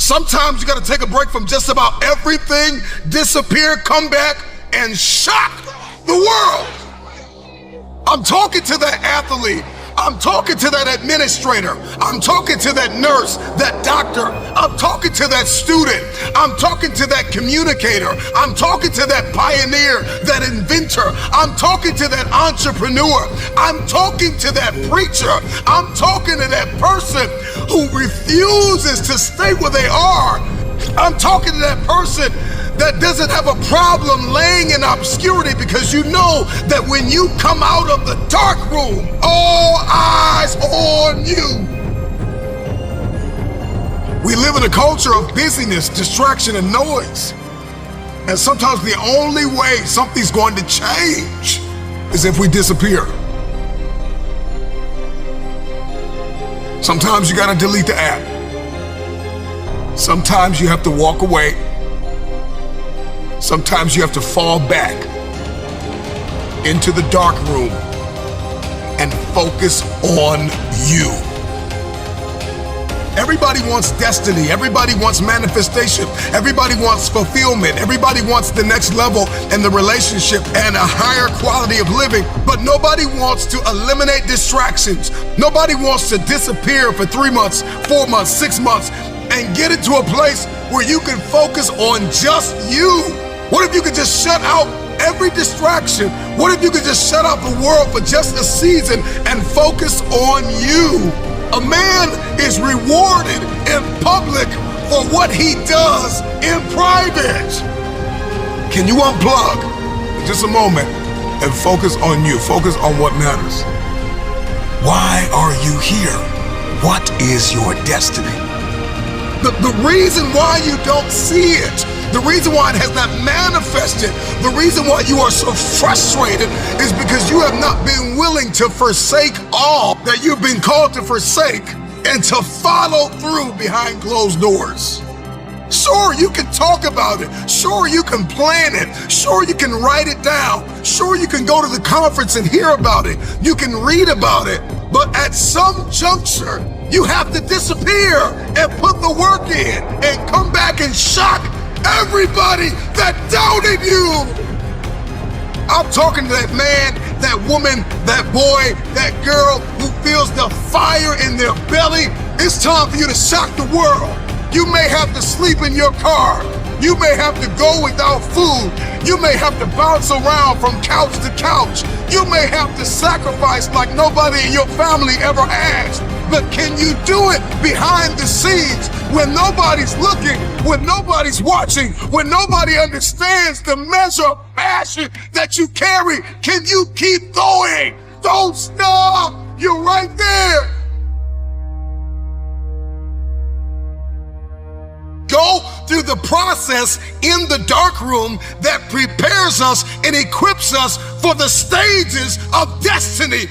Sometimes you got to take a break from just about everything, disappear, come back, and shock the world. I'm talking to that athlete. I'm talking to that administrator. I'm talking to that nurse, that doctor. I'm talking to that student. I'm talking to that communicator. I'm talking to that pioneer, that inventor. I'm talking to that entrepreneur. I'm talking to that preacher. I'm talking to that person who refuses to stay where they are. I'm talking to that person that doesn't have a problem laying in obscurity, because you know that when you come out of the dark room, all eyes on you. We live in a culture of busyness, distraction, and noise. And sometimes the only way something's going to change is if we disappear. Sometimes you gotta delete the app. Sometimes you have to walk away. Sometimes you have to fall back into the dark room and focus on you. Everybody wants destiny. Everybody wants manifestation. Everybody wants fulfillment. Everybody wants the next level in the relationship and a higher quality of living. But nobody wants to eliminate distractions. Nobody wants to disappear for 3 months, 4 months, 6 months, and get into a place where you can focus on just you. What if you could just shut out every distraction? What if you could just shut out the world for just a season and focus on you? A man is rewarded in public for what he does in private. Can you unplug for just a moment and focus on you? Focus on what matters. Why are you here? What is your destiny? The reason why you don't see it, the reason why it has not manifested, the reason why you are so frustrated is because you have not been willing to forsake all that you've been called to forsake and to follow through behind closed doors. Sure, you can talk about it. Sure, you can plan it. Sure, you can write it down. Sure, you can go to the conference and hear about it. You can read about it. But at some juncture, you have to disappear and put the work in and come back and shock everybody that doubted you. I'm talking to that man, that woman, that boy, that girl who feels the fire in their belly. It's time for you to shock the world. You may have to sleep in your car. You may have to go without food. You may have to bounce around from couch to couch. You may have to sacrifice like nobody in your family ever asked. But can you do it behind the scenes when nobody's looking, when nobody's watching, when nobody understands the measure of passion that you carry? Can you keep going? Don't stop. You're right there. Go through the process in the dark room that prepares us and equips us for the stages of destiny.